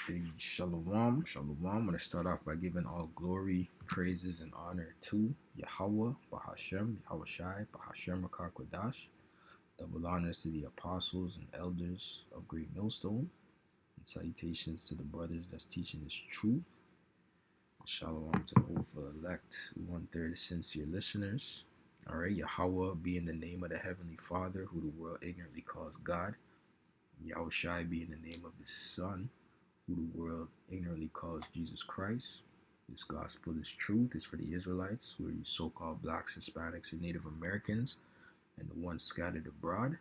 Hey, shalom, shalom. I'm going to start off by giving all glory, praises, and honor to Yahweh, Bahashem, Yahweh Shai, Bahashem, Rakar Kodash. Double honors to the apostles and elders of Great Millstone, and salutations to the brothers that's teaching this truth. Shalom to the hopeful elect, one-third sincere listeners. All right, Yahweh being the name of the Heavenly Father, who the world ignorantly calls God. Yahweh Shai being the name of his Son, who the world ignorantly calls Jesus Christ. This gospel is truth. It's for the Israelites, who are you so-called blacks, Hispanics, and Native Americans, and the ones scattered abroad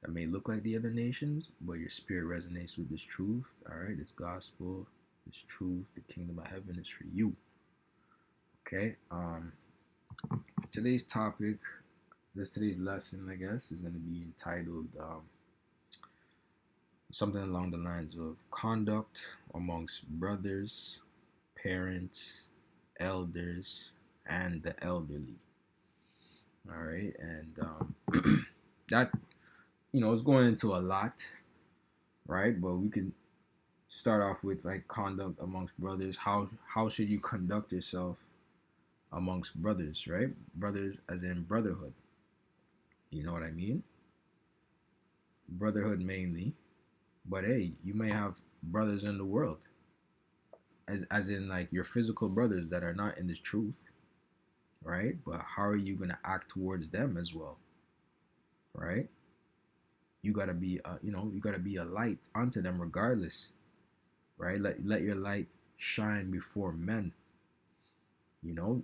that may look like the other nations, but your spirit resonates with this truth. All right, this gospel, this truth, the kingdom of heaven is for you. Okay. Today's topic, today's lesson, I guess, is going to be entitled something along the lines of conduct amongst brothers, parents, elders, and the elderly. All right, and that is going into a lot, right? But we can start off with like conduct amongst brothers. How should you conduct yourself amongst brothers, right? Brothers as in brotherhood. You know what I mean? Brotherhood mainly. But hey, you may have brothers in the world, as in like your physical brothers that are not in this truth, right? But how are you gonna act towards them as well, right? You gotta be, you gotta be a light unto them regardless, right? Let your light shine before men. You know,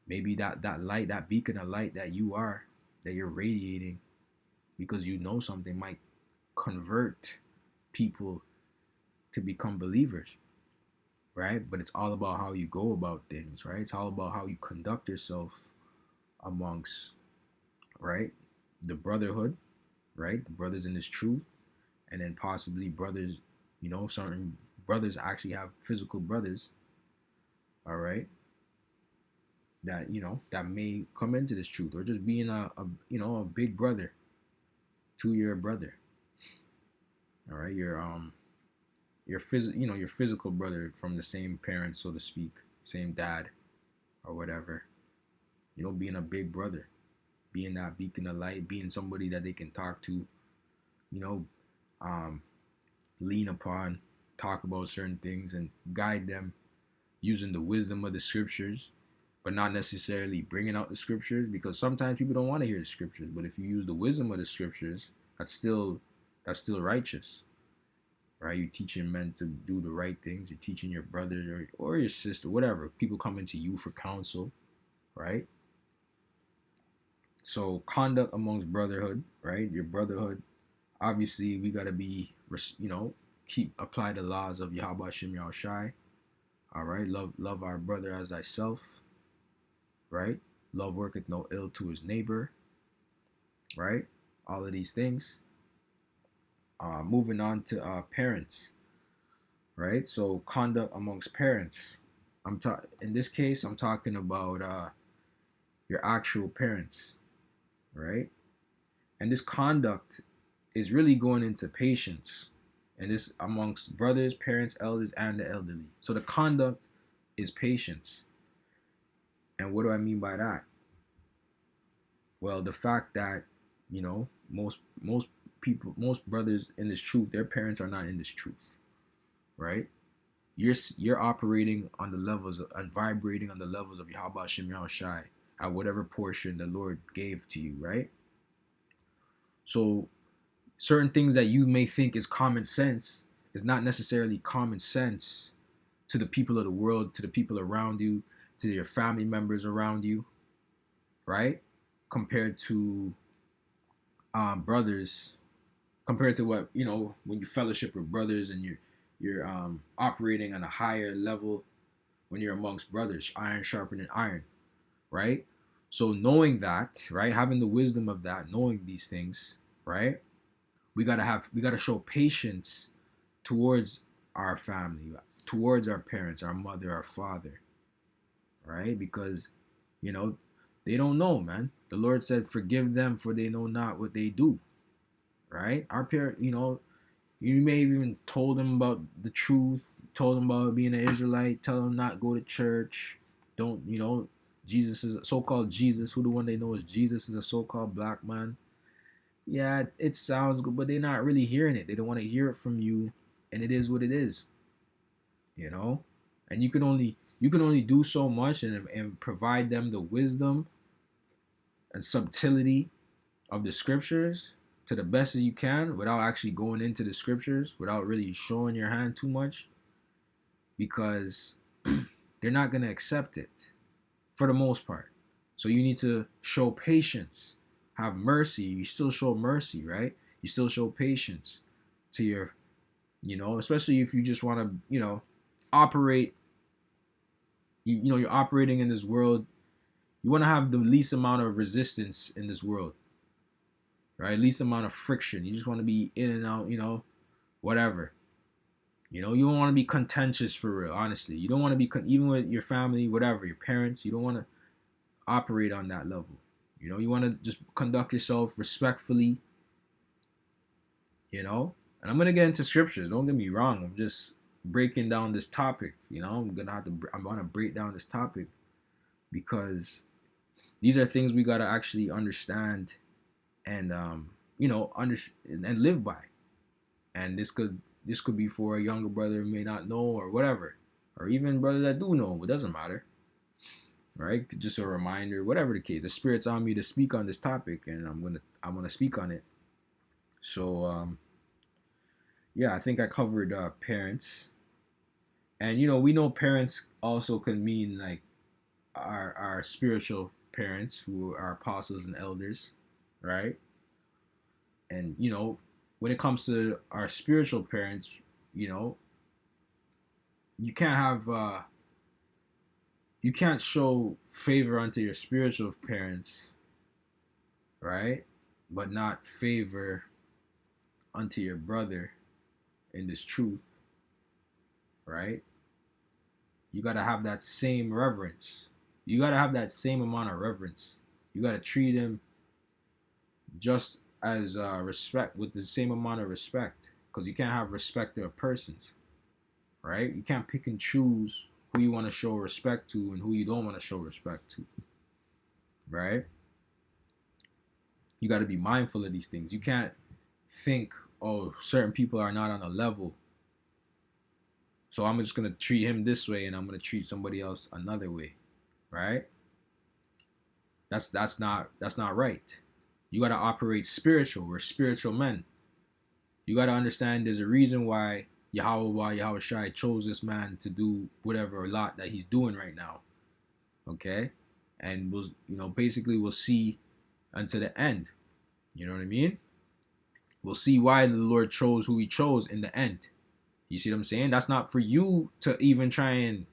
maybe that light, that beacon of light that you are, that you're radiating, because you know something might convert people to become believers, right? But it's all about how you go about things, right? It's all about how you conduct yourself amongst, right, the brotherhood, right? The brothers in this truth, and then possibly brothers, certain brothers actually have physical brothers, all right, that that may come into this truth, or just being a big brother to your brother, all right, your physical brother from the same parents, so to speak, same dad or whatever, being a big brother, being that beacon of light, being somebody that they can talk to, you know, um, lean upon, talk about certain things, and guide them using the wisdom of the scriptures, but not necessarily bringing out the scriptures, because sometimes people don't want to hear the scriptures. But if you use the wisdom of the scriptures, that's still righteous, right? You're teaching men to do the right things. You're teaching your brother or your sister, whatever. People coming to you for counsel, right? So conduct amongst brotherhood, right? Your brotherhood. Obviously, we gotta be, keep apply the laws of Yahweh Shem Yahweh Shai. All right, love our brother as thyself, right? Love worketh no ill to his neighbor, right? All of these things. Moving on to parents, right? So conduct amongst parents. In this case, I'm talking about your actual parents, right? And this conduct is really going into patience, and this amongst brothers, parents, elders, and the elderly. So the conduct is patience. And what do I mean by that? Well, the fact that most people, most brothers in this truth, their parents are not in this truth, right? You're operating on the levels and vibrating on the levels of Yahweh Shem Yahweh Shai at whatever portion the Lord gave to you, right? So certain things that you may think is common sense is not necessarily common sense to the people of the world, to the people around you, to your family members around you, right? Compared to brothers, compared to what when you fellowship with brothers and you're operating on a higher level when you're amongst brothers, iron sharpening iron, right? So knowing that, right, having the wisdom of that, knowing these things, right, we gotta show patience towards our family, towards our parents, our mother, our father, right? Because you know they don't know, man. The Lord said, "Forgive them, for they know not what they do." Right? Our parent, You may have even told them about the truth, told them about being an Israelite, tell them not go to church. Don't, Jesus is so-called Jesus, who the one they know is Jesus is a so-called black man. Yeah, it sounds good, but they're not really hearing it. They don't want to hear it from you, and it is what it is, you know? And you can only do so much and provide them the wisdom and subtlety of the scriptures to the best as you can without actually going into the scriptures, without really showing your hand too much, because they're not going to accept it for the most part. So you need to show patience, have mercy. You still show mercy, right? You still show patience to your, especially if you just want to, operate. You're operating in this world. You want to have the least amount of resistance in this world, right? Least amount of friction. You just want to be in and out, whatever. You don't want to be contentious for real, honestly. You don't want to be, even with your family, whatever, your parents, you don't want to operate on that level. You want to just conduct yourself respectfully, And I'm going to get into scriptures. Don't get me wrong. I'm just breaking down this topic, I'm going to break down this topic because these are things we got to actually understand and, and live by. And this could be for a younger brother who may not know or whatever, or even brothers that do know. It doesn't matter, right? Just a reminder, whatever the case. The Spirit's on me to speak on this topic, and I'm gonna speak on it. So yeah, I think I covered parents, and we know parents also can mean like our spiritual parents who are apostles and elders, right? And when it comes to our spiritual parents, you know, you can't have you can't show favor unto your spiritual parents, right? But not favor unto your brother in this truth, right? You got to have that same reverence. You got to have that same amount of reverence. You got to treat him just as respect, with the same amount of respect, because you can't have respect of persons, right? You can't pick and choose who you want to show respect to and who you don't want to show respect to, right? You got to be mindful of these things. You can't think, oh, certain people are not on a level, so I'm just gonna treat him this way and I'm gonna treat somebody else another way, right? That's not right. You gotta operate spiritual. We're spiritual men. You gotta understand there's a reason why Yahweh Shai chose this man to do whatever lot that he's doing right now. Okay? And basically we'll see unto the end. You know what I mean? We'll see why the Lord chose who he chose in the end. You see what I'm saying? That's not for you to even try and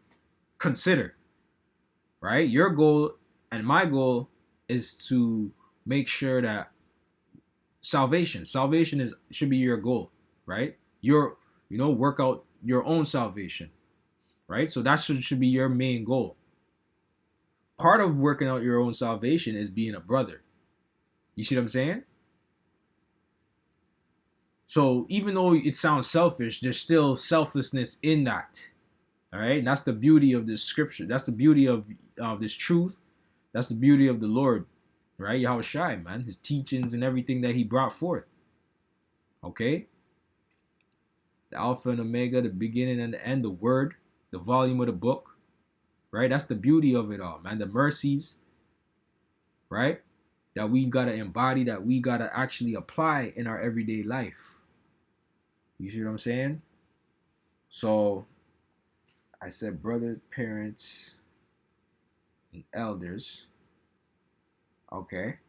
consider, right? Your goal and my goal is to make sure that salvation should be your goal, right? Work out your own salvation, right? So that should be your main goal. Part of working out your own salvation is being a brother. You see what I'm saying? So even though it sounds selfish, there's still selflessness in that. All right, and that's the beauty of this scripture. That's the beauty of this truth. That's the beauty of the Lord, right? Yahweh Shai, man, his teachings and everything that he brought forth. Okay, the Alpha and Omega, the beginning and the end, the Word, the volume of the book, right? That's the beauty of it all, man. The mercies, right? That we gotta embody, that we gotta actually apply in our everyday life. You see what I'm saying? So I said brothers, parents, and elders. Okay.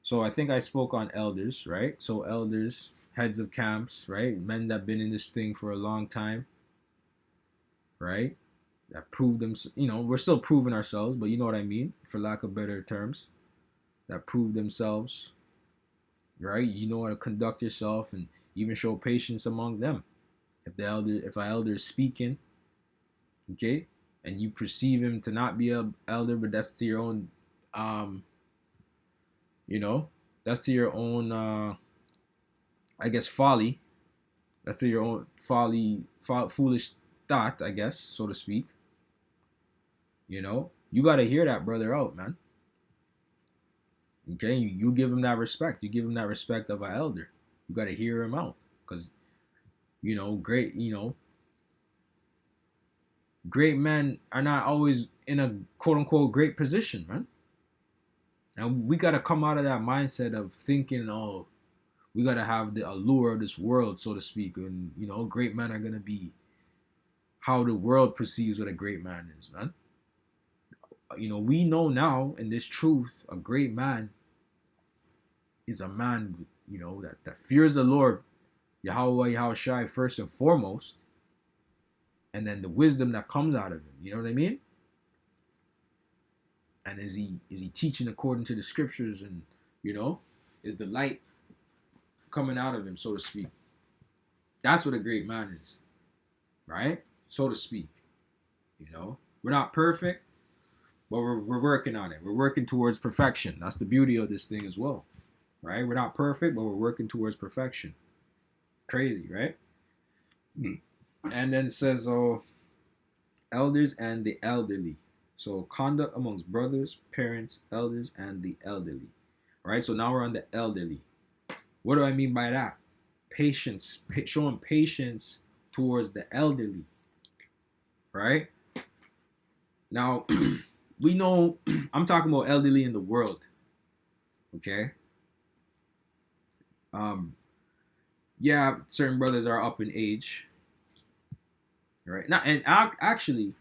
So I think I spoke on elders, right? So elders, heads of camps, right? Men that have been in this thing for a long time, right? That proved them, we're still proving ourselves, but you know what I mean, for lack of better terms. That proved themselves, right? You know how to conduct yourself and even show patience among them. If an elder is speaking, okay, and you perceive him to not be an elder, but that's to your own, that's to your own, I guess, folly, That's your own foolish thought, I guess, so to speak. You know, you got to hear that brother out, man. Okay, you give him that respect. You give him that respect of an elder. You got to hear him out, because great. Great men are not always in a quote unquote great position, man. And we got to come out of that mindset of thinking, oh, we got to have the allure of this world, so to speak. And, great men are going to be how the world perceives what a great man is, man. We know now in this truth, a great man is a man, that fears the Lord, Yahweh Yahushai, first and foremost, and then the wisdom that comes out of him. You know what I mean? And is he teaching according to the scriptures, and is the light coming out of him, so to speak? That's what a great man is, right? So to speak. We're not perfect, but we're working on it. We're working towards perfection. That's the beauty of this thing as well, right? We're not perfect, but we're working towards perfection. Crazy, right? And then it says, elders and the elderly. So conduct amongst brothers, parents, elders, and the elderly. All right, so now we're on the elderly. What do I mean by that? Patience, showing patience towards the elderly, right? Now, we know I'm talking about elderly in the world, okay? Yeah, certain brothers are up in age, right? Now, and actually,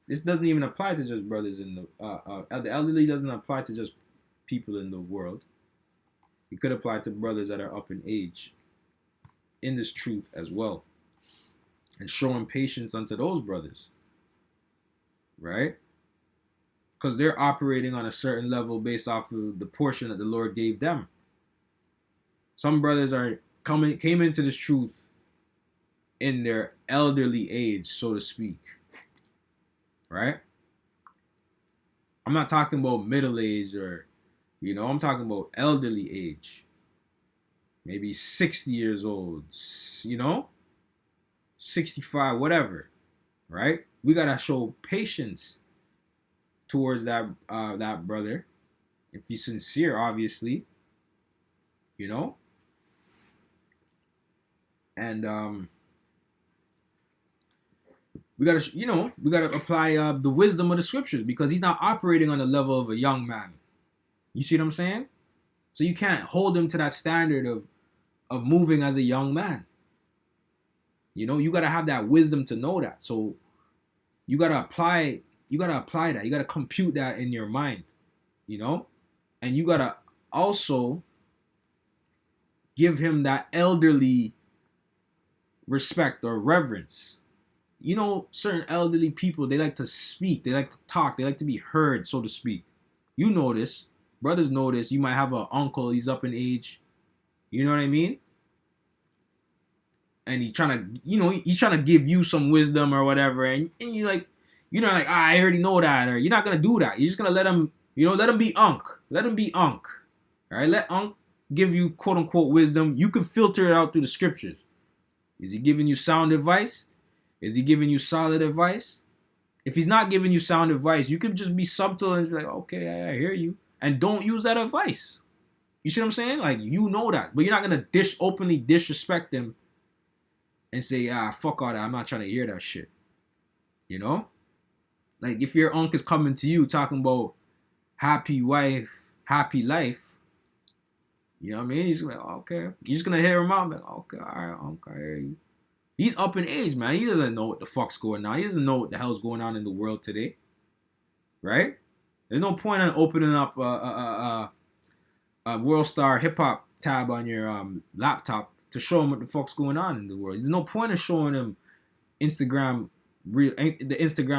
this doesn't even apply to just brothers in the elderly doesn't apply to just people in the world. It could apply to brothers that are up in age in this truth as well, and showing patience unto those brothers, right? Because they're operating on a certain level based off of the portion that the Lord gave them. Some brothers came into this truth in their elderly age, so to speak, right? I'm not talking about middle age, or I'm talking about elderly age. Maybe 60 years old, 65, whatever, right? We gotta show patience towards that brother, if he's sincere, obviously, and we gotta apply the wisdom of the scriptures, because he's not operating on the level of a young man. You see what I'm saying? So you can't hold him to that standard of moving as a young man. You gotta have that wisdom to know that. So you gotta apply that. You gotta compute that in your mind, and you gotta also give him that elderly respect or reverence. Certain elderly people, they like to speak, they like to talk, they like to be heard, so to speak. You know this. Brothers know this. You might have an uncle, he's up in age. You know what I mean? And he's trying to give you some wisdom or whatever, and you're like, I already know that, or you're not gonna do that. You're just gonna let him, let him be Unc. Let him be Unc. All right, let Unc give you quote unquote wisdom. You can filter it out through the scriptures. Is he giving you sound advice? Is he giving you solid advice? If he's not giving you sound advice, you can just be subtle and be like, okay, I hear you, and don't use that advice. You see what I'm saying? Like, that, but you're not gonna openly disrespect him and say, fuck all that, I'm not trying to hear that shit. Like, if your uncle is coming to you talking about happy wife, happy life, you know what I mean? He's like, okay. You're just gonna hear him out, like, okay, all right, uncle, I hear you. He's up in age, man. He doesn't know what the fuck's going on. He doesn't know what the hell's going on in the world today, right? There's no point in opening up a World Star Hip Hop tab on your laptop to show him what the fuck's going on in the world. There's no point in showing him the Instagram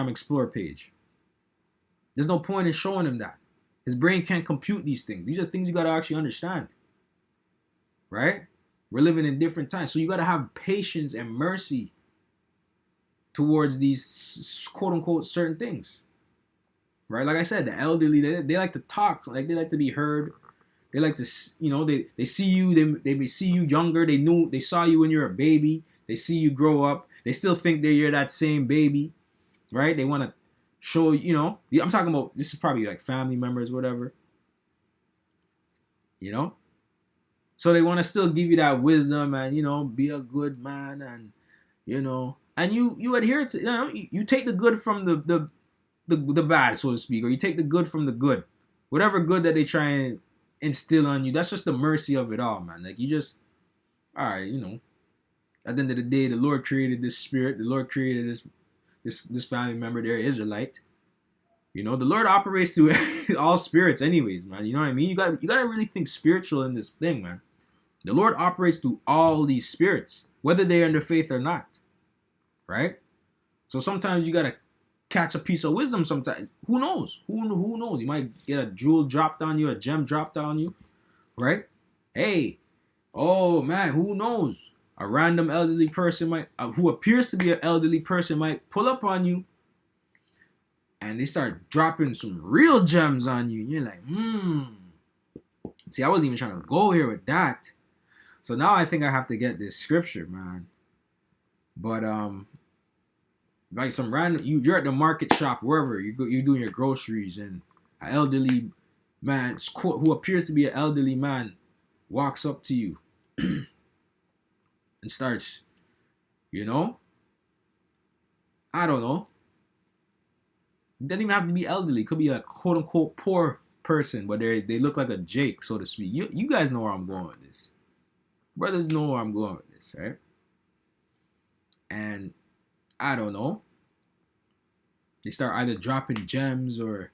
Explorer page. There's no point in showing him that. His brain can't compute these things. These are things you got to actually understand, right? We're living in different times. So you got to have patience and mercy towards these quote unquote certain things, right? Like I said, the elderly, they like to talk, like they like to be heard. They like to, they see you. They may see you younger. They saw you when you're a baby. They see you grow up. They still think that you're that same baby, right? They want to show, I'm talking about, this is probably like family members, whatever, you know? So they want to still give you that wisdom and, be a good man and, and you adhere to, you take the good from the bad, so to speak, or you take the good from the good. Whatever good that they try and instill on you, that's just the mercy of it all, man. Like, you just, all right, at the end of the day, the Lord created this spirit. The Lord created this family member. They're Israelite. The Lord operates through all spirits, anyways, man. You know what I mean? You gotta really think spiritual in this thing, man. The Lord operates through all these spirits, whether they're under faith or not, right? So sometimes you gotta catch a piece of wisdom. Sometimes, who knows? Who knows? You might get a jewel dropped on you, a gem dropped on you, right? Hey, oh man, who knows? A random elderly person who appears to be an elderly person might pull up on you and they start dropping some real gems on you. You're like, See, I wasn't even trying to go here with that. So now I think I have to get this scripture, man. But like some random, you're at the market shop, wherever you're doing your groceries, and an elderly man who appears to be an elderly man walks up to you and starts, I don't know. It doesn't even have to be elderly. It could be a quote unquote poor person, but they look like a Jake, so to speak. You guys know where I'm going with this. Brothers know where I'm going with this, right? And I don't know. They start either dropping gems or,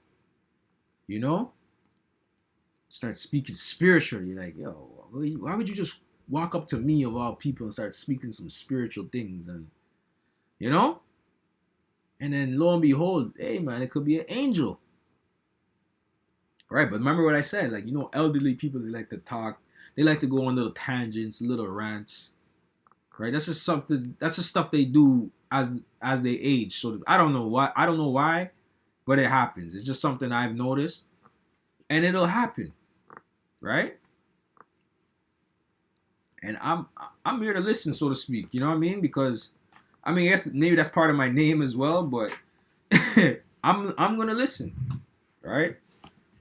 start speaking spiritually. Like, yo, why would you just walk up to me of all people and start speaking some spiritual things? And, and then lo and behold, hey man, it could be an angel. Right, but remember what I said, like, elderly people, they like to talk. They like to go on little tangents, little rants. Right? That's just stuff they do as they age. So I don't know why, but it happens. It's just something I've noticed. And it'll happen. Right? And I'm here to listen, so to speak. You know what I mean? Because I guess maybe that's part of my name as well, but I'm gonna listen. Right?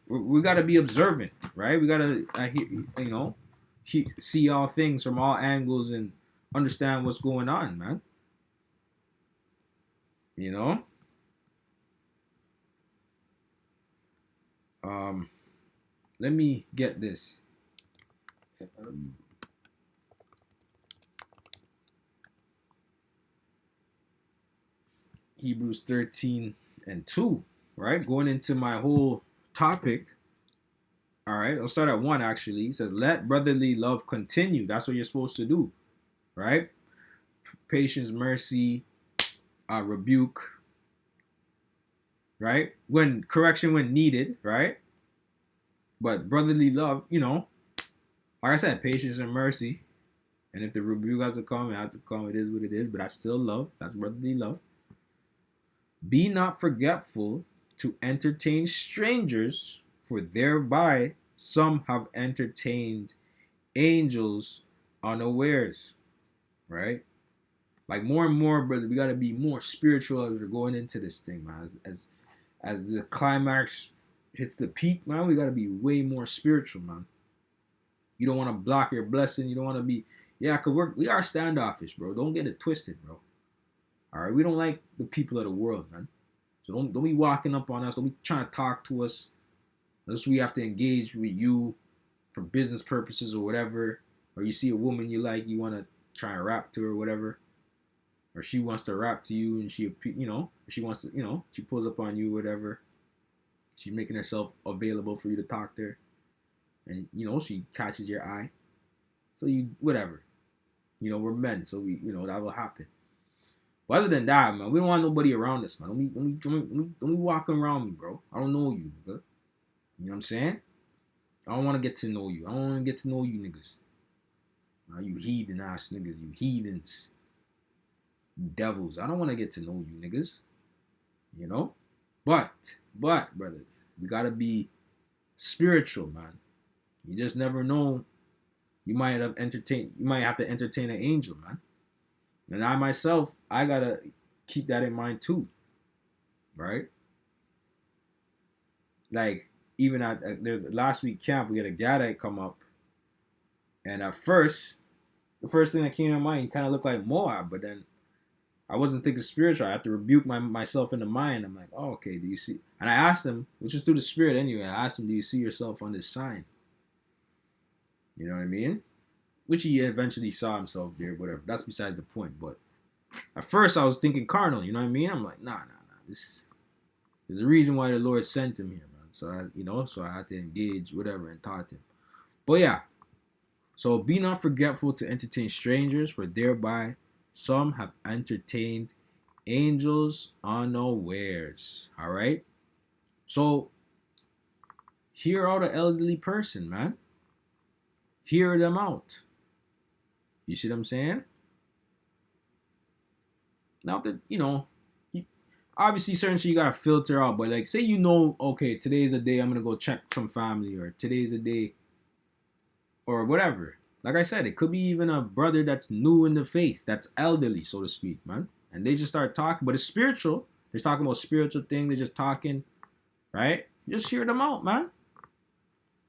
We gotta be observant, right? We gotta see all things from all angles and understand what's going on, man. Let me get this. Hebrews 13:2, right? Going into my whole topic. All right, I'll start at 1 actually. It says, let brotherly love continue. That's what you're supposed to do, right? Patience, mercy, rebuke, right? Correction when needed, right? But brotherly love, like I said, patience and mercy. And if the rebuke has to come, it has to come. It is what it is, but that's still love. That's brotherly love. Be not forgetful to entertain strangers, for thereby some have entertained angels unawares. Right? Like more and more, brother, we gotta be more spiritual as we're going into this thing, man. As the climax hits the peak, man, we gotta be way more spiritual, man. You don't want to block your blessing. You don't want to be, cause we are standoffish, bro. Don't get it twisted, bro. All right, we don't like the people of the world, man. So don't be walking up on us. Don't be trying to talk to us unless we have to engage with you for business purposes or whatever. Or you see a woman you like, you want to try and rap to her or whatever. Or she wants to rap to you and she wants to, she pulls up on you, whatever. She's making herself available for you to talk to her. And, she catches your eye. So whatever. We're men, so that will happen. But other than that, man, we don't want nobody around us, man. Don't be walking around me, bro. I don't know you, nigga. You know what I'm saying? I don't want to get to know you. I don't want to get to know you niggas. You heathen ass niggas. You heathens. You devils. I don't want to get to know you niggas. But, brothers, we got to be spiritual, man. You just never know. You might have to entertain an angel, man. And I myself, I gotta keep that in mind too, right? Like even at the last week camp, we had a guy that come up, and at first, the first thing that came to mind, he kind of looked like Moab, but then I wasn't thinking spiritual. I had to rebuke myself in the mind. I'm like, oh, okay, do you see? And I asked him, which is through the spirit anyway. I asked him, do you see yourself on this sign? You know what I mean? Which he eventually saw himself there, whatever. That's besides the point. But at first, I was thinking carnal. You know what I mean? I'm like, nah. There's a reason why the Lord sent him here, man. So I had to engage, whatever, and taught him. But yeah. So be not forgetful to entertain strangers, for thereby some have entertained angels unawares. All right. So hear out an elderly person, man. Hear them out. You see what I'm saying? Now that obviously certain shit you gotta filter out, but like say okay, today's a day I'm gonna go check some family, or today's a day, or whatever. Like I said, it could be even a brother that's new in the faith, that's elderly, so to speak, man. And they just start talking, but it's spiritual. They're talking about spiritual things. They're just talking, right? Just hear them out, man.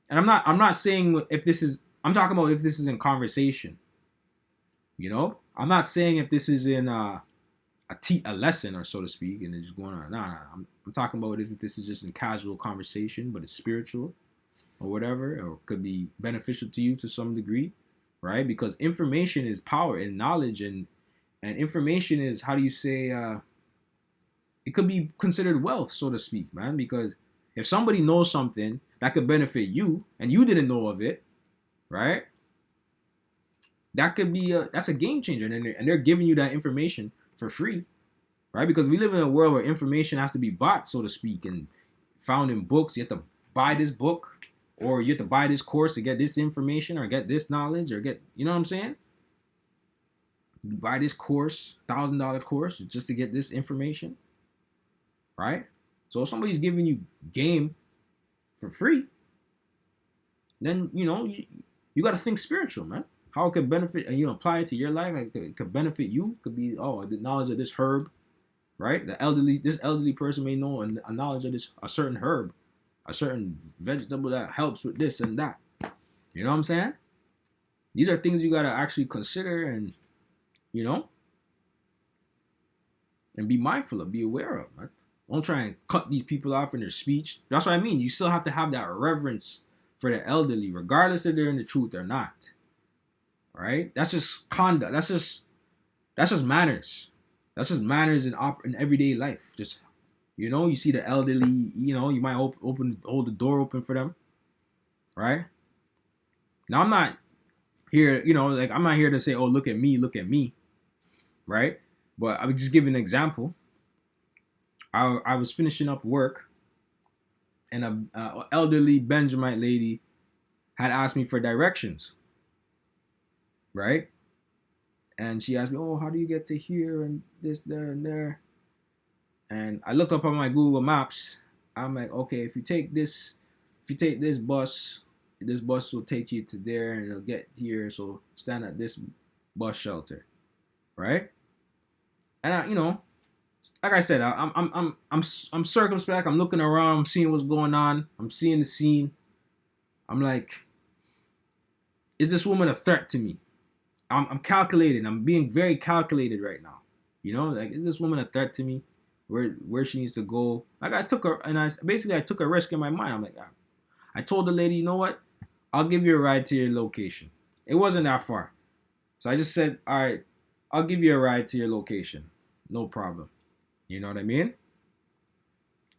And I'm not saying if this is. I'm talking about if this is in conversation. You know, I'm not saying if this is in a lesson, or so to speak, and they're just going on. Nah. I'm talking about if this is just in casual conversation, but it's spiritual, or whatever, or could be beneficial to you to some degree, right? Because information is power and knowledge, and information is, how do you say, it could be considered wealth, so to speak, man. Because if somebody knows something that could benefit you and you didn't know of it, right? That could be that's a game changer, and they're giving you that information for free, right? Because we live in a world where information has to be bought, so to speak, and found in books. You have to buy this book, or you have to buy this course to get this information, or get this knowledge, or get, you know what I'm saying? You buy this course, $1,000 course, just to get this information, right? So if somebody's giving you game for free, then you got to think spiritual, man. How it could benefit, and apply it to your life. Like, it could benefit you. It could be, the knowledge of this herb, right? This elderly person may know a knowledge of a certain herb, a certain vegetable that helps with this and that. You know what I'm saying? These are things you gotta actually consider, and and be mindful of, be aware of, man. Don't try and cut these people off in their speech. That's what I mean. You still have to have that reverence for the elderly, regardless if they're in the truth or not. Right? That's just conduct. That's just manners. That's just manners in everyday life. Just, you see the elderly, you might hold the door open for them. Right? Now, I'm not here, I'm not here to say, oh, look at me. Right? But I would just give an example. I was finishing up work, and a elderly Benjamite lady had asked me for directions. Right? And she asked me, oh, how do you get to here, and this, there, and there? And I looked up on my Google Maps. I'm like, okay, if you take this bus will take you to there, and it'll get here. So stand at this bus shelter, right? And like I said, I'm circumspect. I'm looking around. I'm seeing what's going on. I'm seeing the scene. I'm like, is this woman a threat to me? I'm calculating. I'm being very calculated right now. Like, is this woman a threat to me? Where she needs to go? Like, I took a risk in my mind. I'm like, I told the lady, you know what? I'll give you a ride to your location. It wasn't that far. So I just said, all right, I'll give you a ride to your location. No problem. You know what I mean?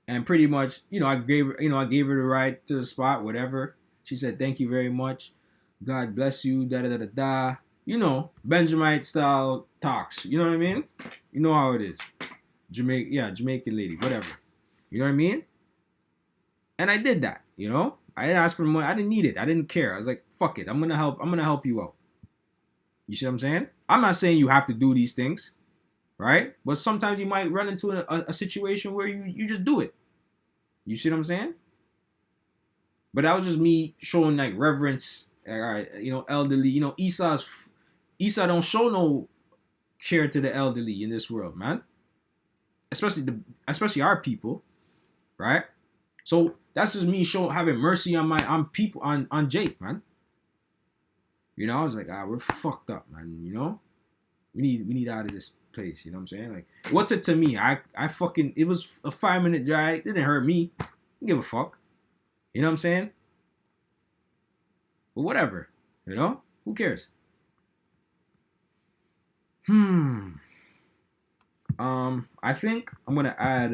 And pretty much, I gave her the ride to the spot, whatever. She said, thank you very much. God bless you, da-da-da-da-da. Benjamite style talks. You know what I mean? You know how it is. Jamaican lady, whatever. You know what I mean? And I did that, I didn't ask for money. I didn't need it. I didn't care. I was like, fuck it. I'm gonna help you out. You see what I'm saying? I'm not saying you have to do these things, right? But sometimes you might run into a situation where you just do it. You see what I'm saying? But that was just me showing like reverence. All right, elderly. Esau don't show no care to the elderly in this world, man. Especially our people, right? So that's just me having mercy on people on Jake, man. I was like, we're fucked up, man. We need out of this place. You know what I'm saying? Like, what's it to me? I fucking, it was a 5-minute drive. It didn't hurt me. I don't give a fuck. You know what I'm saying? But whatever. Who cares? I think I'm gonna add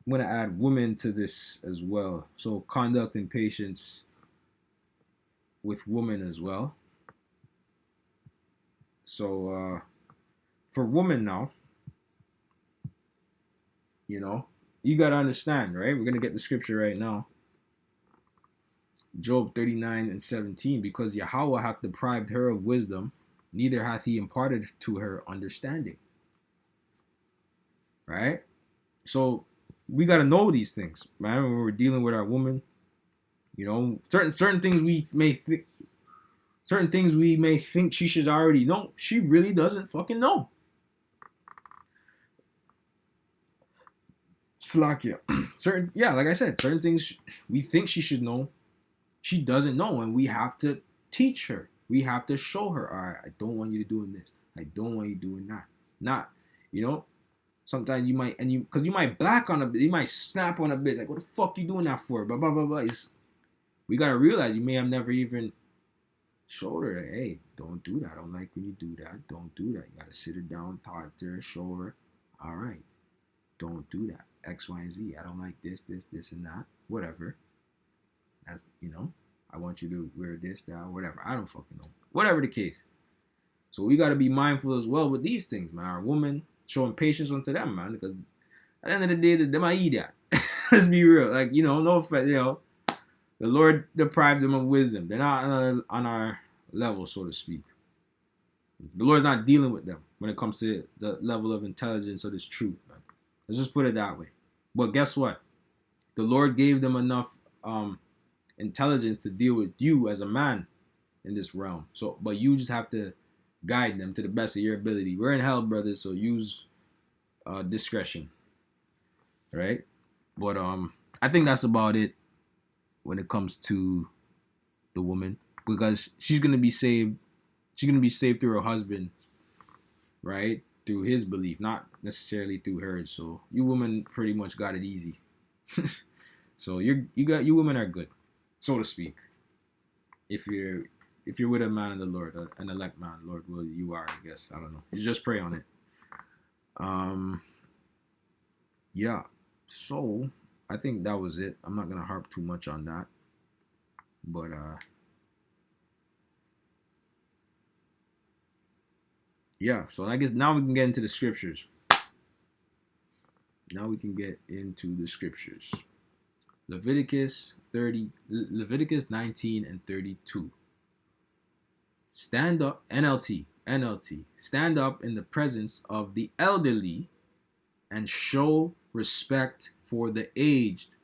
women to this as well. So conduct and patience with women as well. So for women now, you gotta understand, right? We're gonna get the scripture right now. Job 39:17, because Yahweh hath deprived her of wisdom, neither hath he imparted to her understanding. Right? So we gotta know these things, man. When we're dealing with our woman, certain things we may think she should already know. She really doesn't fucking know. Slakia. Like I said, certain things we think she should know, she doesn't know, and we have to teach her. We have to show her, all right, I don't want you to doing this. I don't want you doing that. Not, sometimes you might, because you might black on a bit, you might snap on a bit, like, what the fuck you doing that for? Blah, blah, blah, blah. We got to realize you may have never even showed her, that, hey, don't do that. I don't like when you do that. Don't do that. You got to sit her down, talk to her, show her, all right, don't do that. X, Y, and Z. I don't like this, and that. Whatever. That's, I want you to wear this, that, whatever. I don't fucking know. Whatever the case. So we got to be mindful as well with these things, man. Our woman showing patience unto them, man. Because at the end of the day, they might eat that. Let's be real. Like, no offense, the Lord deprived them of wisdom. They're not on our level, so to speak. The Lord's not dealing with them when it comes to the level of intelligence or this truth, man. Let's just put it that way. But guess what? The Lord gave them enough intelligence to deal with you as a man in this realm. So, but you just have to guide them to the best of your ability. We're in hell, brothers, so use discretion. Right? But I think that's about it when it comes to the woman, because she's gonna be saved. She's gonna be saved through her husband, right? Through his belief, not necessarily through hers. So you women pretty much got it easy. So you women are good, so to speak. If you're with a man in the Lord, an elect man, Lord will you are, I guess. I don't know. You just pray on it. Yeah. So I think that was it. I'm not gonna harp too much on that. But yeah, so I guess now we can get into the scriptures. Leviticus 19 and 32. Stand up, NLT. Stand up in the presence of the elderly and show respect for the aged,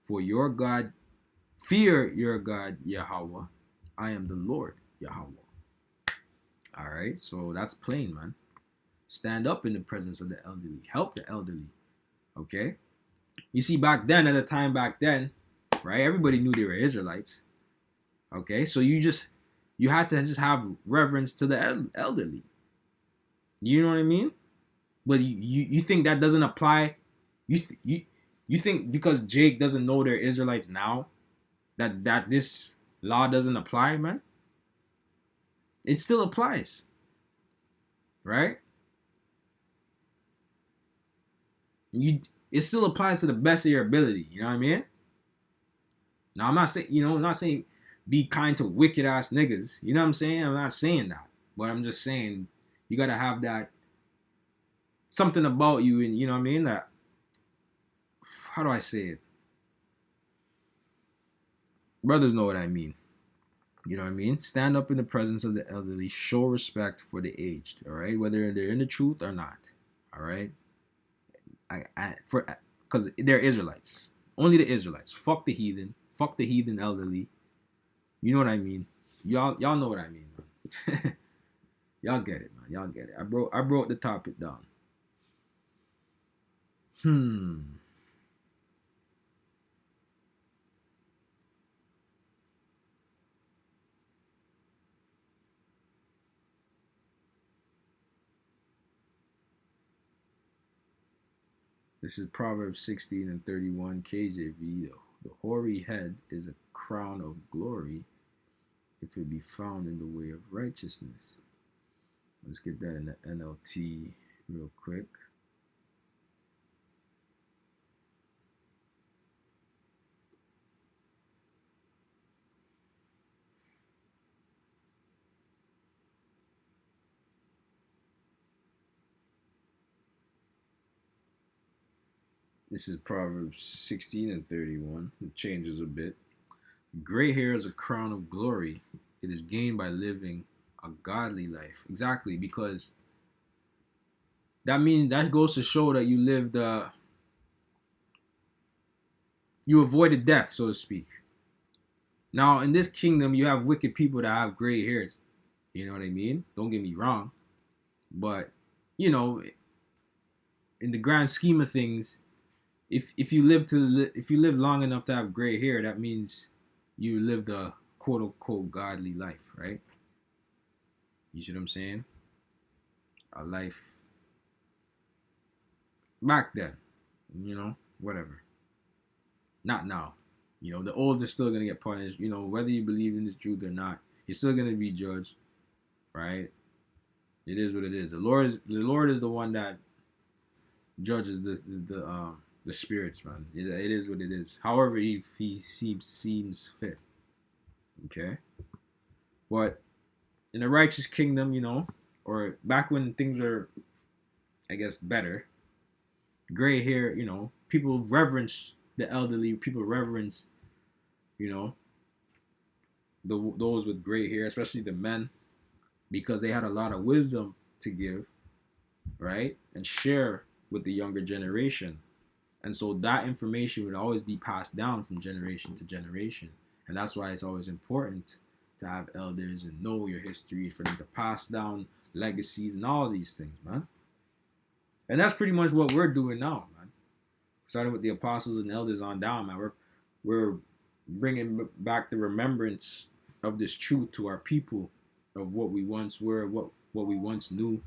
for your God, fear your God, Yahweh. I am the Lord, Yahweh. All right, so that's plain, man. Stand up in the presence of the elderly. Help the elderly. Okay? You see, back then, right, everybody knew they were Israelites. Okay? So you had to just have reverence to the elderly. You know what I mean? But you think that doesn't apply? You think because Jake doesn't know they're Israelites now, that this law doesn't apply, man? It still applies. Right? It still applies to the best of your ability. You know what I mean? Now I'm not saying be kind to wicked ass niggas. You know what I'm saying? I'm not saying that. But I'm just saying you gotta have that something about you, and you know what I mean? That, how do I say it? Brothers know what I mean. You know what I mean? Stand up in the presence of the elderly. Show respect for the aged. All right, whether they're in the truth or not. All right, because they're Israelites. Only the Israelites. Fuck the heathen. Fuck the heathen elderly. You know what I mean? Y'all know what I mean, man. Y'all get it, man. Y'all get it. I broke the topic down. This is Proverbs 16 and 31 KJV. The hoary head is a crown of glory if it be found in the way of righteousness. Let's get that in the NLT real quick. This is Proverbs 16 and 31. It changes a bit. Gray hair is a crown of glory. It is gained by living a godly life. Exactly, because that goes to show that you avoided death, so to speak. Now, in this kingdom, you have wicked people that have gray hairs. You know what I mean? Don't get me wrong. But, you know, in the grand scheme of things, if you live long enough to have gray hair, that means you lived a quote unquote godly life, right? You see what I'm saying? A life back then, you know, whatever. Not now. You know, the old is still gonna get punished. You know, whether you believe in this truth or not, you're still gonna be judged, right? It is what it is. The Lord is the one that judges the spirits, man. It is what it is. However, he seems fit. Okay, but in a righteous kingdom, you know, or back when things were, I guess, better, gray hair, you know, people reverence the elderly. People reverence, you know, those with gray hair, especially the men, because they had a lot of wisdom to give, right, and share with the younger generation. And so that information would always be passed down from generation to generation. And that's why it's always important to have elders and know your history, for them to pass down legacies and all these things, man. And that's pretty much what we're doing now, man. Starting with the apostles and elders on down, man. We're bringing back the remembrance of this truth to our people, of what we once were, what we once knew.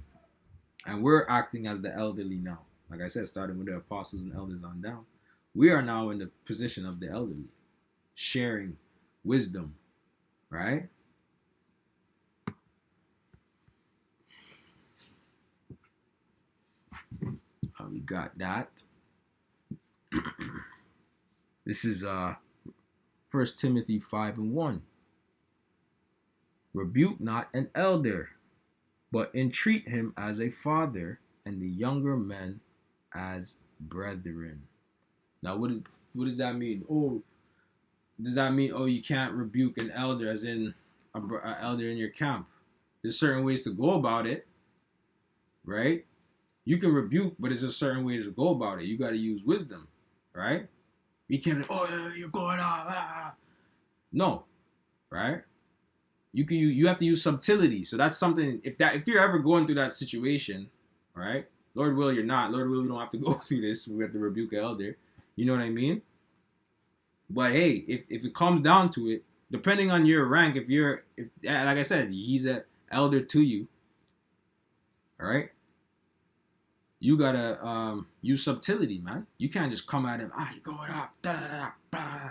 And we're acting as the elderly now. Like I said, starting with the apostles and elders on down. We are now in the position of the elderly, sharing wisdom, right? We got that. This is 1 Timothy 5 and 1. Rebuke not an elder, but entreat him as a father, and the younger men as brethren. Now, what does that mean? Oh, does that mean, oh, you can't rebuke an elder, as in an elder in your camp? There's certain ways to go about it, right? You can rebuke, but there's just certain ways to go about it. You got to use wisdom, right? You can't, oh, you're going off. No, right? You have to use subtlety. So that's something. If you're ever going through that situation, right? Lord will, you're not. Lord will, we don't have to go through this. We have to rebuke an elder. You know what I mean? But hey, if it comes down to it, depending on your rank, if like I said, he's an elder to you, all right? You gotta use subtlety, man. You can't just come at him. You're going up. Da da da da.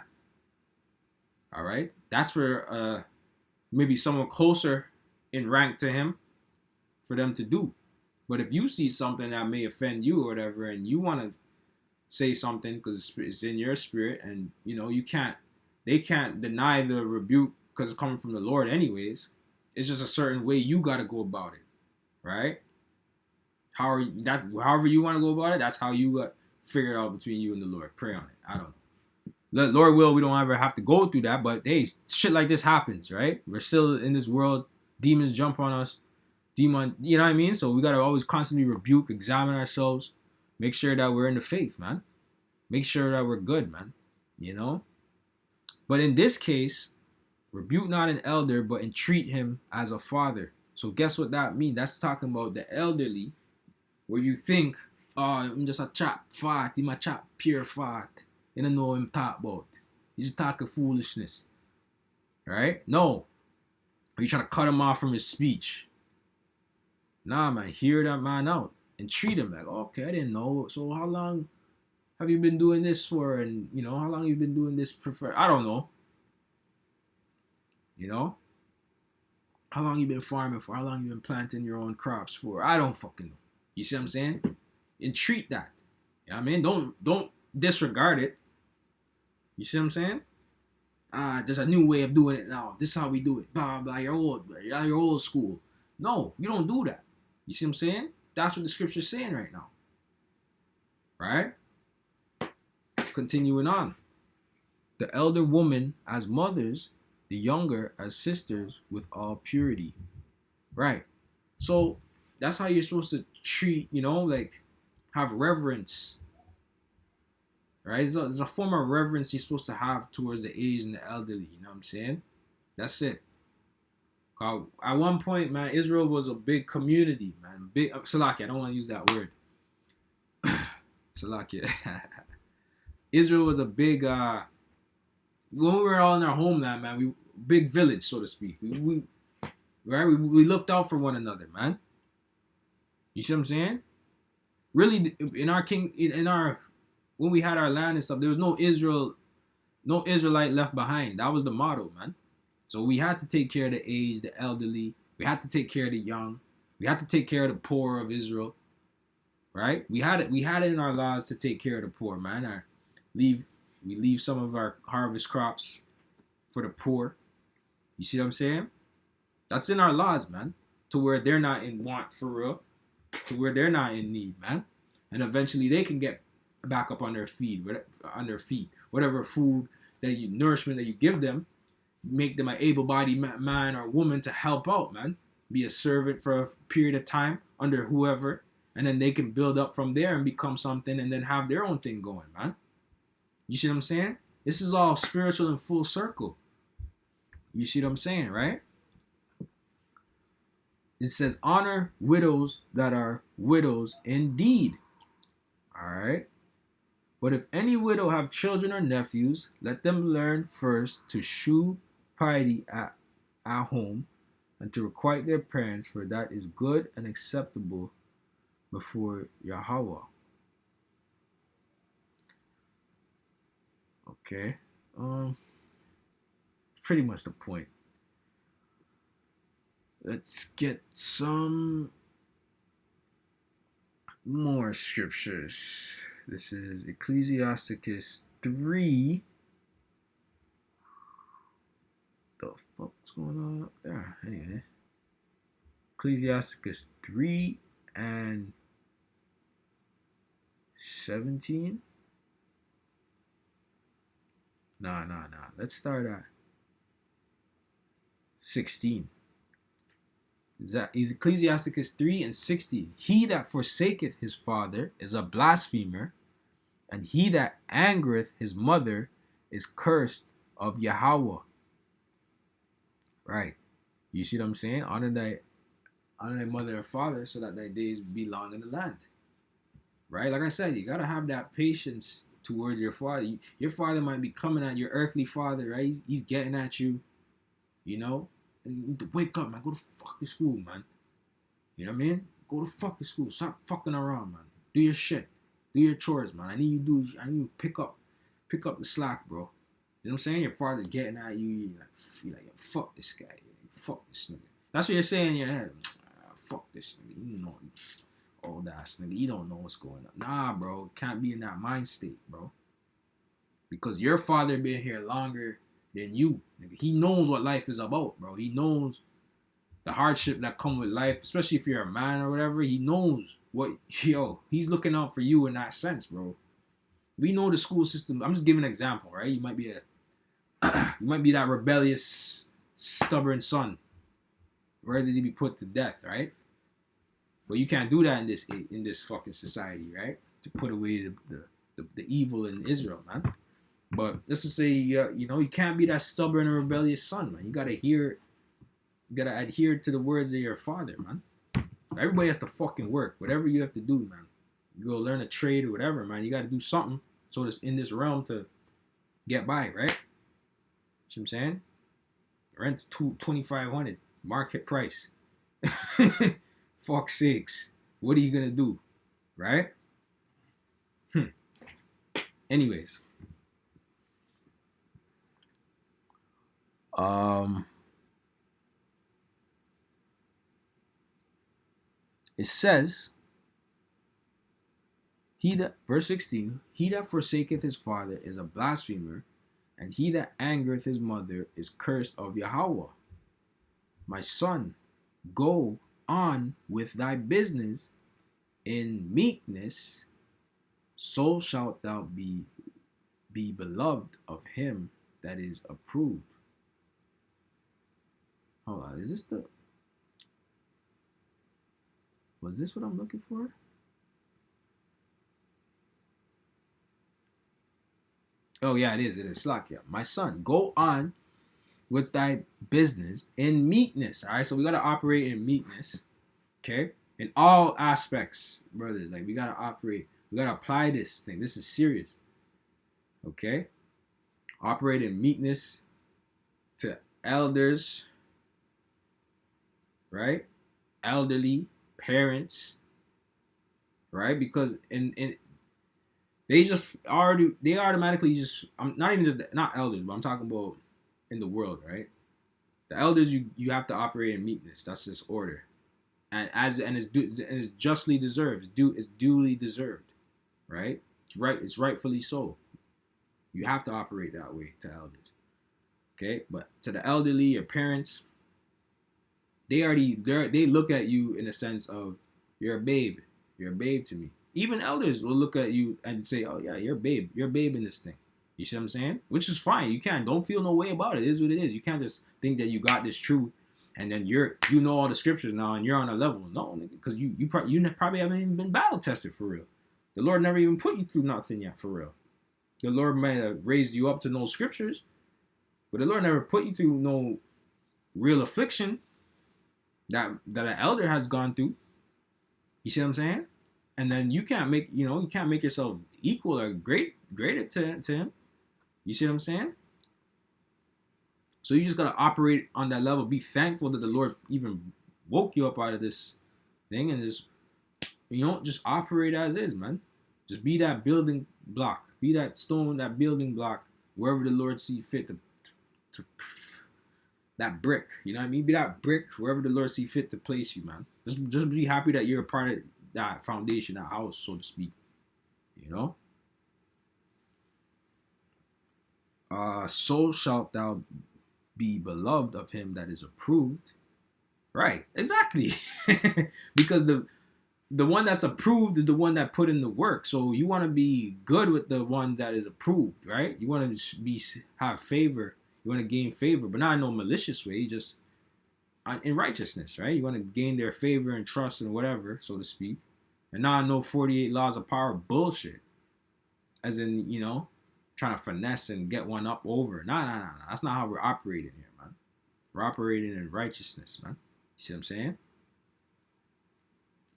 All right, that's for maybe someone closer in rank to him, for them to do. But if you see something that may offend you or whatever, and you want to say something because it's in your spirit, and you know they can't deny the rebuke because it's coming from the Lord anyways. It's just a certain way you got to go about it, right? However you want to go about it, that's how you got figure it out between you and the Lord. Pray on it. I don't know. Lord will, we don't ever have to go through that, but hey, shit like this happens, right? We're still in this world. Demons jump on us. You know what I mean? So we got to always constantly rebuke, examine ourselves, make sure that we're in the faith, man. Make sure that we're good, man. you know. But in this case, rebuke not an elder, but entreat him as a father. So guess what that means? That's talking about the elderly, where you think, oh, I'm just a chap fat, I'm a chap pure fat. You don't know what I'm talking about. He's just talking foolishness. Right? No. Or you trying to cut him off from his speech. Nah, man, hear that man out and treat him like, okay, I didn't know. So how long have you been doing this for? And how long have you been doing this I don't know. How long you been farming for? How long you been planting your own crops for? I don't fucking know. You see what I'm saying? And treat that. You know what I mean? Don't disregard it. You see what I'm saying? There's a new way of doing it now. This is how we do it. Blah, blah, blah. You're old school. No, you don't do that. You see what I'm saying? That's what the scripture's saying right now. Right? Continuing on. The elder woman as mothers, the younger as sisters with all purity. Right. So that's how you're supposed to treat, have reverence. Right? There's a form of reverence you're supposed to have towards the aged and the elderly. You know what I'm saying? That's it. At one point, man, Israel was a big community, man. Big Salakia, I don't want to use that word. Salakia. Israel was a big when we were all in our homeland, man, big village, so to speak. We looked out for one another, man. You see what I'm saying? Really, when we had our land and stuff, there was no Israelite left behind. That was the motto, man. So we had to take care of the aged, the elderly. We had to take care of the young. We had to take care of the poor of Israel. Right? We had it in our laws to take care of the poor, man. We leave some of our harvest crops for the poor. You see what I'm saying? That's in our laws, man. To where they're not in want for real. To where they're not in need, man. And eventually they can get back up on their feet. Whatever food nourishment that you give them, make them an able-bodied man or woman to help out, man. Be a servant for a period of time under whoever, and then they can build up from there and become something and then have their own thing going, man. You see what I'm saying? This is all spiritual and full circle. You see what I'm saying, right? It says, honor widows that are widows indeed. All right? But if any widow have children or nephews, let them learn first to shew piety at home and to requite their parents, for that is good and acceptable before Yahweh. Okay. Pretty much the point. Let's get some more scriptures. This is Ecclesiasticus 3. The fuck's going on up there? Anyway. Ecclesiasticus 3 and 17. Nah. Let's start at 16. Is Ecclesiasticus 3 and 16. He that forsaketh his father is a blasphemer, and he that angereth his mother is cursed of Yahweh. Right. You see what I'm saying? Honor thy mother and father so that thy days be long in the land. Right? Like I said, you got to have that patience towards your father. Your father might be coming at your earthly father, right? He's getting at you, And you need to wake up, man. Go to fucking school, man. You know what I mean? Go to fucking school. Stop fucking around, man. Do your shit. Do your chores, man. I need you to pick up the slack, bro. You know what I'm saying? Your father's getting at you. You're like, fuck this guy. Fuck this nigga. That's what you're saying in your head. Fuck this nigga. You know, old ass nigga. You don't know what's going on. Nah, bro. Can't be in that mind state, bro. Because your father been here longer than you. Nigga. He knows what life is about, bro. He knows the hardship that come with life, especially if you're a man or whatever. He knows he's looking out for you in that sense, bro. We know the school system. I'm just giving an example, right? You might be that rebellious, stubborn son, ready to be put to death, right? But you can't do that in this fucking society, right? To put away the evil in Israel, man. But let's just say, you know, you can't be that stubborn and rebellious son, man. You gotta adhere to the words of your father, man. Everybody has to fucking work. Whatever you have to do, man. You go learn a trade or whatever, man. You gotta do something so this in this realm to get by, right? See what I'm saying? Rent's 2,500 market price. Fuck sakes. What are you gonna do? Right? Anyways. It says, verse 16, he that forsaketh his father is a blasphemer, and he that angereth his mother is cursed of Yahweh. My son, go on with thy business in meekness, so shalt thou be beloved of him that is approved. Hold on, was this what I'm looking for? Oh yeah, it is. Slakia. My son, go on with thy business in meekness. All right, so we gotta operate in meekness. Okay, in all aspects, brothers. Like we gotta operate. We gotta apply this thing. This is serious. Okay, operate in meekness to elders, right? Elderly parents, right? Because in they automatically just, I'm not even just not elders, but I'm talking about in the world, right? The elders, you have to operate in meekness. That's just order, and it's justly deserved. It's duly deserved, right? It's right. It's rightfully so. You have to operate that way to elders, okay? But to the elderly, your parents, they look at you in a sense of you're a babe. You're a babe to me. Even elders will look at you and say, "Oh yeah, you're a babe. You're a babe in this thing." You see what I'm saying? Which is fine. You can't. Don't feel no way about it. It is what it is. You can't just think that you got this truth and then you know all the scriptures now and you're on a level. No, because you probably haven't even been battle tested for real. The Lord never even put you through nothing yet for real. The Lord might have raised you up to know scriptures, but the Lord never put you through no real affliction that an elder has gone through. You see what I'm saying? And then you can't make yourself equal or greater to him. You see what I'm saying? So you just gotta operate on that level. Be thankful that the Lord even woke you up out of this thing, and just operate as is, man. Just be that building block. Be that stone, that building block, wherever the Lord see fit to that brick. You know what I mean? Be that brick wherever the Lord see fit to place you, man. Just be happy that you're a part of that foundation, that house, so to speak. You know? So shalt thou be beloved of him that is approved. Right, exactly. Because the one that's approved is the one that put in the work. So you want to be good with the one that is approved, right? You want to have favor. You want to gain favor, but not in no malicious way. Just in righteousness, right? You want to gain their favor and trust and whatever, so to speak, and not no 48 laws of power bullshit. As in, trying to finesse and get one up over. Nah. That's not how we're operating here, man. We're operating in righteousness, man. You see what I'm saying?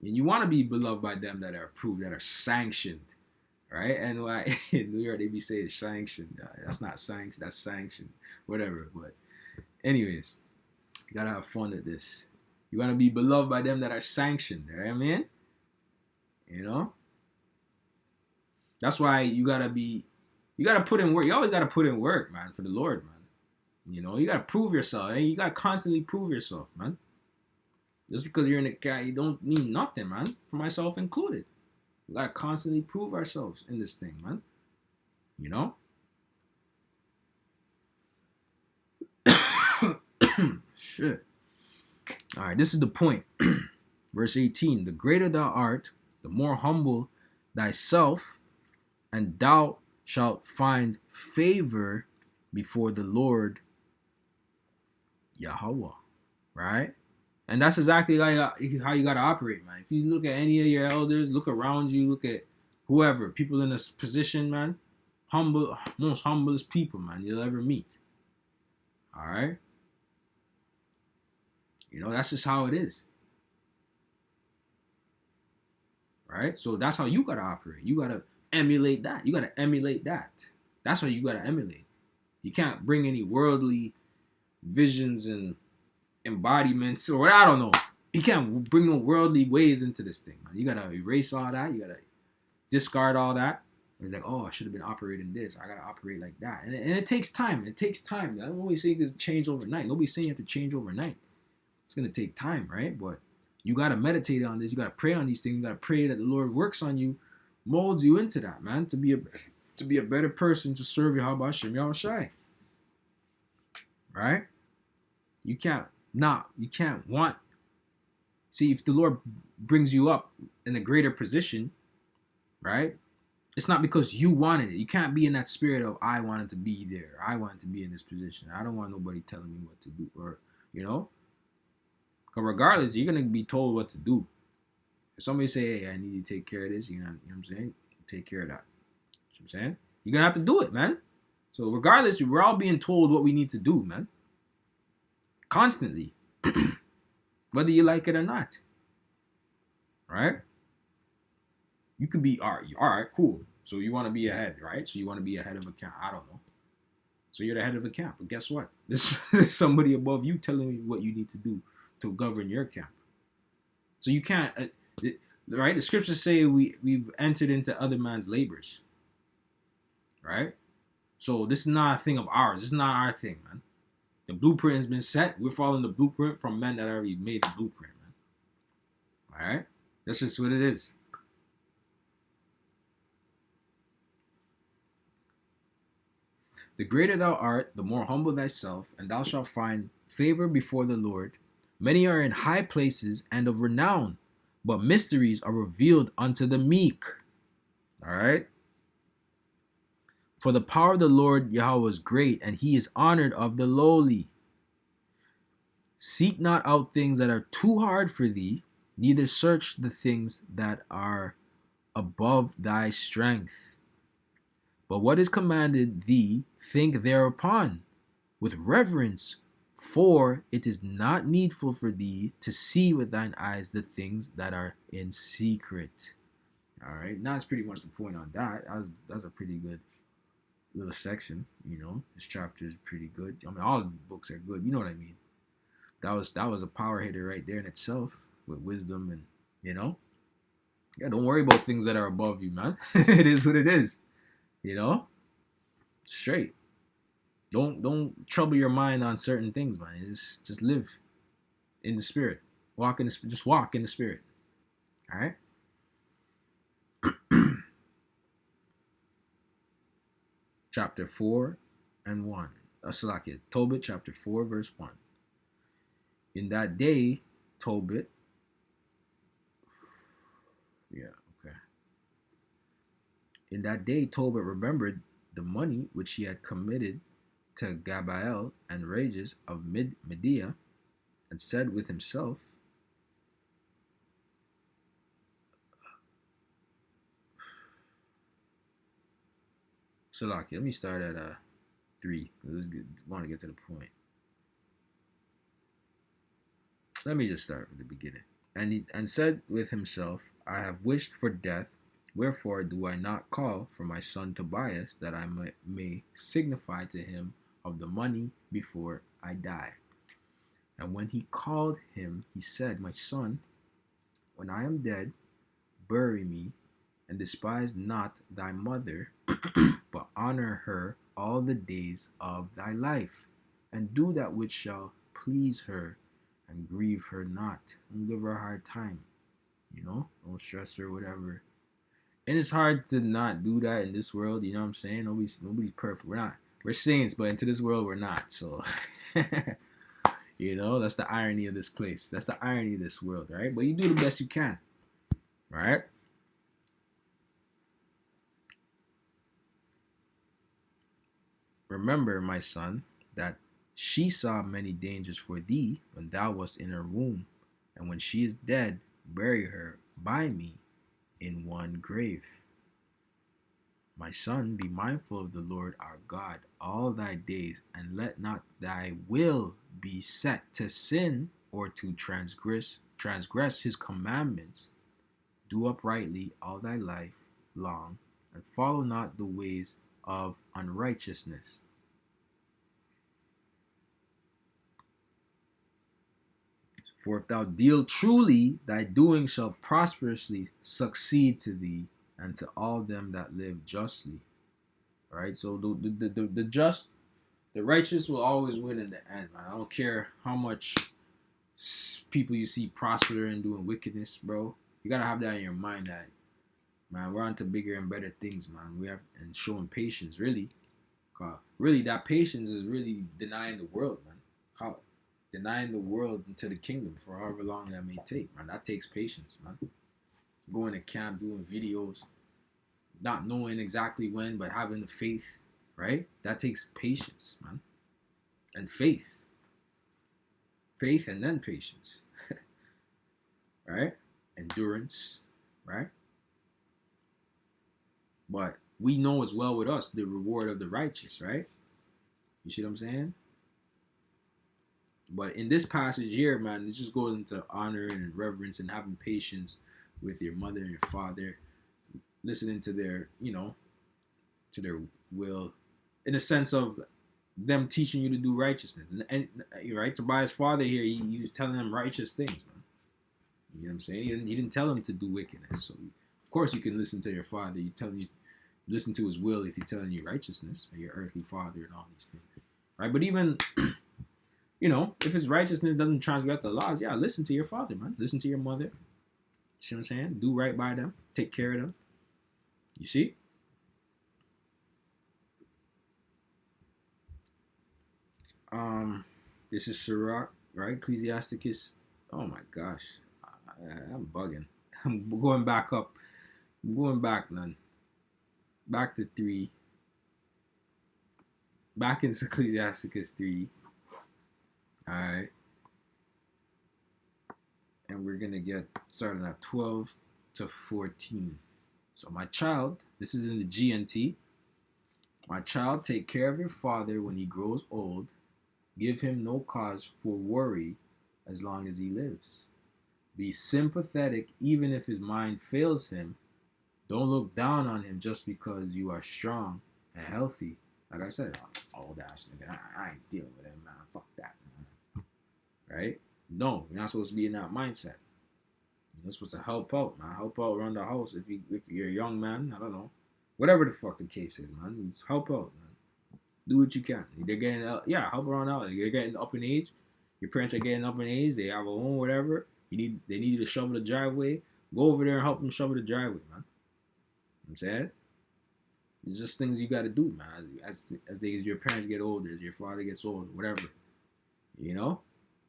And you want to be beloved by them that are approved, that are sanctioned, right? And why in New York they be saying sanctioned. That's not sanctioned. That's sanctioned. Whatever. But anyways, you gotta have fun with this. You want to be beloved by them that are sanctioned. Right, man? That's why you gotta put in work. You always gotta put in work, man, for the Lord, man. You gotta prove yourself. And you gotta constantly prove yourself, man. Just because you're in the guy, you don't mean nothing, man. For myself included. We gotta constantly prove ourselves in this thing, man. Shit. Alright, this is the point. Verse 18. The greater thou art, the more humble thyself, and thou shalt find favor before the Lord Yahweh. Right? And that's exactly how you got to operate, man. If you look at any of your elders, look around you, look at whoever, people in this position, man, most humblest people, man, you'll ever meet. All right? You know, that's just how it is. Right? So that's how you gotta operate. You gotta emulate that. You gotta emulate that. That's how you gotta emulate. You can't bring any worldly visions and embodiments, or I don't know. You can't bring no worldly ways into this thing, man. You gotta erase all that. You gotta discard all that. It's like, oh, I should have been operating this. I gotta operate like that, and it takes time. It takes time. I don't always say this change overnight. Nobody's saying you have to change overnight. It's gonna take time, right? But you gotta meditate on this. You gotta pray on these things. You gotta pray that the Lord works on you, molds you into that, man, to be a better person, to serve Yahweh Shem Yahushai. Right? You can't want. See, if the Lord brings you up in a greater position, right? It's not because you wanted it. You can't be in that spirit of, I wanted to be there. I wanted to be in this position. I don't want nobody telling me what to do. Or, you know? Because regardless, you're going to be told what to do. If somebody say, hey, I need you to take care of this, you know what I'm saying? Take care of that. You know what I'm saying? You're going to have to do it, man. So regardless, we're all being told what we need to do, man. Constantly. Whether you like it or not. Right? You could be, all right, cool. So you want to be ahead, right? So you want to be ahead of a camp. I don't know. So you're the head of a camp. But guess what? There's somebody above you telling you what you need to do to govern your camp. So you can't, right? The scriptures say we've entered into other man's labors. Right? So this is not a thing of ours. This is not our thing, man. The blueprint has been set. We're following the blueprint from men that already made the blueprint, man. All right? That's just what it is. The greater thou art, the more humble thyself, and thou shalt find favor before the Lord. Many are in high places and of renown, but mysteries are revealed unto the meek. All right? For the power of the Lord Yahweh is great, and he is honored of the lowly. Seek not out things that are too hard for thee, neither search the things that are above thy strength. But what is commanded thee, think thereupon, with reverence, for it is not needful for thee to see with thine eyes the things that are in secret. All right, now that's pretty much the point on that. That's a pretty good little section, you know. This chapter is pretty good. I mean, all the books are good. You know what I mean? That was a power hitter right there in itself, with wisdom and, you know. Yeah, don't worry about things that are above you, man. It is what it is. You know, straight. Don't trouble your mind on certain things, man. Just live in the spirit. Just walk in the spirit. All right. Chapter 4 and 1. Salakia, Tobit, chapter 4, verse 1. In that day, Tobit. Yeah, okay. In that day, Tobit remembered the money which he had committed to Gabael and Rages of Media, and said with himself, Salaki, let me start at 3. I want to get to the point. Let me just start from the beginning. And said with himself, I have wished for death. Wherefore do I not call for my son Tobias, that I may signify to him of the money before I die? And when he called him, he said, My son, when I am dead, bury me, and despise not thy mother, but honor her all the days of thy life, and do that which shall please her, and grieve her not. Don't give her a hard time, you know? Don't stress her, whatever. And it's hard to not do that in this world, you know what I'm saying? Nobody's perfect. We're saints, but into this world we're not. So you know, that's the irony of this place. That's the irony of this world, right? But you do the best you can. Right? Remember, my son, that she saw many dangers for thee when thou wast in her womb, and when she is dead, bury her by me in one grave. My son, be mindful of the Lord our God all thy days, and let not thy will be set to sin or to transgress his commandments. Do uprightly all thy life long, and follow not the ways of unrighteousness. For if thou deal truly, thy doing shall prosperously succeed to thee and to all them that live justly. Right? So the just, the righteous will always win in the end, man. I don't care how much people you see prosper and doing wickedness, bro. You gotta have that in your mind that, man, we're on to bigger and better things, man. We have, and showing patience, really. Really, that patience is really denying the world, man. How denying the world into the kingdom for however long that may take, man. That takes patience, man. Going to camp, doing videos, not knowing exactly when, but having the faith, right? That takes patience, man. And faith. Faith and then patience. Right? Endurance, right? But we know as well with us the reward of the righteous, right? You see what I'm saying? But in this passage here, man, it just goes into honor and reverence and having patience with your mother and your father, listening to their, to their will, in a sense of them teaching you to do righteousness. And right, Tobias' father here, he was telling them righteous things, man. You know what I'm saying? He didn't tell them to do wickedness. So, of course, you can listen to your father. Listen to his will if he's telling you righteousness, or your earthly father and all these things, right? But even, if his righteousness doesn't transgress the laws, yeah, listen to your father, man. Listen to your mother. You see what I'm saying? Do right by them. Take care of them. You see? This is Sirach, right? Ecclesiasticus. Oh my gosh, I'm bugging. I'm going back up. I'm going back, man. Back to 3. Back into Ecclesiasticus 3. All right. And we're going to get starting at 12 to 14. So, my child, this is in the GNT. My child, take care of your father when he grows old. Give him no cause for worry as long as he lives. Be sympathetic even if his mind fails him. Don't look down on him just because you are strong and healthy. Like I said, old ass nigga, I ain't dealing with him, man. Fuck that, man. Right? No, you're not supposed to be in that mindset. You're supposed to help out, man. Help out around the house. If you're a young man, I don't know. Whatever the fuck the case is, man. Just help out, man. Do what you can. They're getting help around out. They're getting up in age. Your parents are getting up in age. They have a home, whatever. They need you to shovel the driveway. Go over there and help them shovel the driveway, man. I'm saying, it's just things you got to do, man. As your parents get older, as your father gets older, whatever,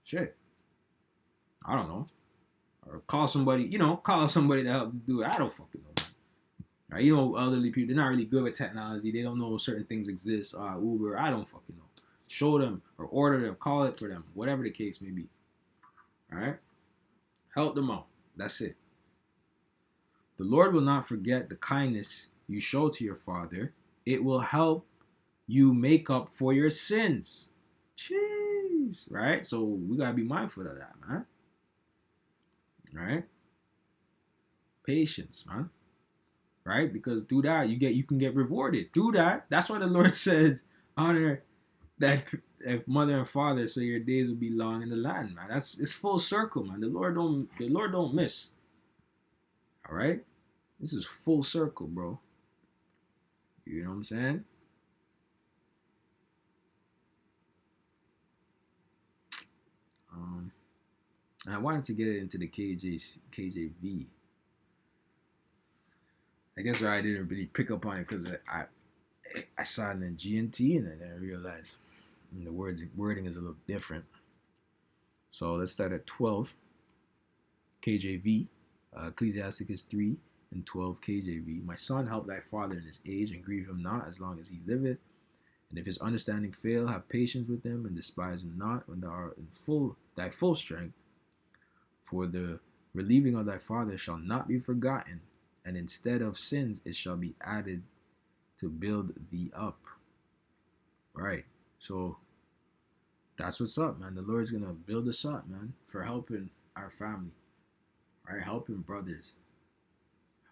shit. I don't know, or call somebody, to help do it. I don't fucking know, man. Right? Elderly people, they're not really good with technology. They don't know certain things exist. Uber, I don't fucking know. Show them or order them, call it for them, whatever the case may be. All right, help them out. That's it. The Lord will not forget the kindness you show to your father. It will help you make up for your sins. Jeez, right? So we gotta be mindful of that, man. Right? Patience, man. Right? Because through that you can get rewarded. Through that, that's why the Lord said, honor that mother and father, so your days will be long in the land, man. It's full circle, man. The Lord don't miss. All right? This is full circle, bro. You know what I'm saying? And I wanted to get into the KJV. I guess I didn't really pick up on it because I saw it in the GNT and then I realized the wording is a little different. So let's start at 12 KJV, Ecclesiasticus 3 and 12 KJV. My son, help thy father in his age and grieve him not as long as he liveth. And if his understanding fail, have patience with him and despise him not when thou art in thy full strength. For the relieving of thy father shall not be forgotten, and instead of sins it shall be added to build thee up. Right. So that's what's up, man. The Lord's gonna build us up, man, for helping our family, right? Helping brothers,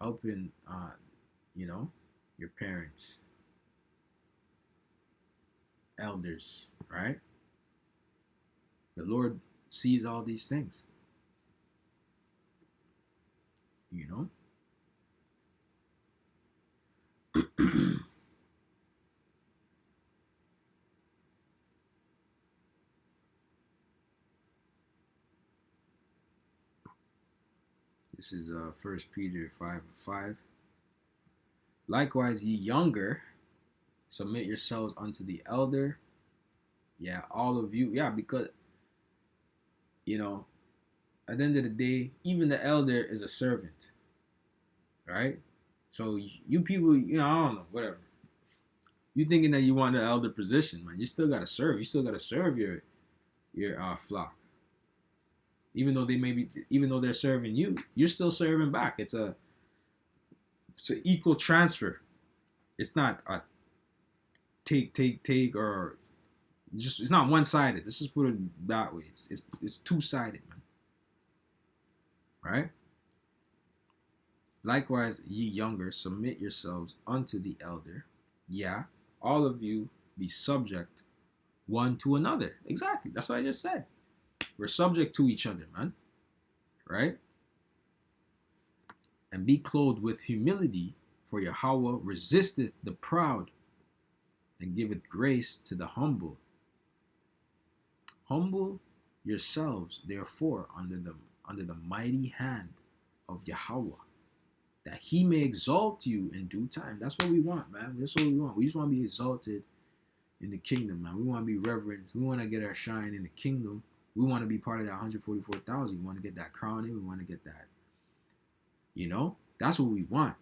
helping, you know, your parents, elders, right? The Lord sees all these things, you know. This is First Peter 5:5. Likewise, ye younger, submit yourselves unto the elder. Yeah, all of you. Yeah, because you know, at the end of the day, even the elder is a servant, right? So you people, I don't know, whatever. You thinking that you want the elder position, man? You still gotta serve. You still gotta serve your flock. Even though they're serving you, you're still serving back. It's an equal transfer. It's not a take, or just it's not one sided. Let's just put it that way. It's two sided, man. Right? Likewise, ye younger, submit yourselves unto the elder. Yeah, all of you be subject one to another. Exactly. That's what I just said. We're subject to each other, man. Right? And be clothed with humility, for Yahweh resisteth the proud and giveth grace to the humble. Humble yourselves, therefore, under the mighty hand of Yahweh, that he may exalt you in due time. That's what we want, man. That's what we want. We just want to be exalted in the kingdom, man. We want to be reverenced. We want to get our shine in the kingdom. We want to be part of that 144,000. We want to get that crowning. We want to get that. That's what we want.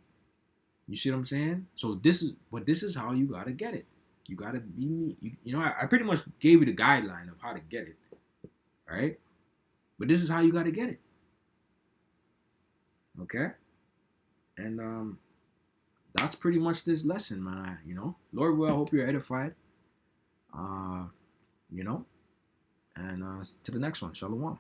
You see what I'm saying? So this is how you gotta get it. You gotta be me. I pretty much gave you the guideline of how to get it, right? But this is how you gotta get it. Okay? And that's pretty much this lesson, man. Lord will, I hope you're edified. And to the next one. Shalom.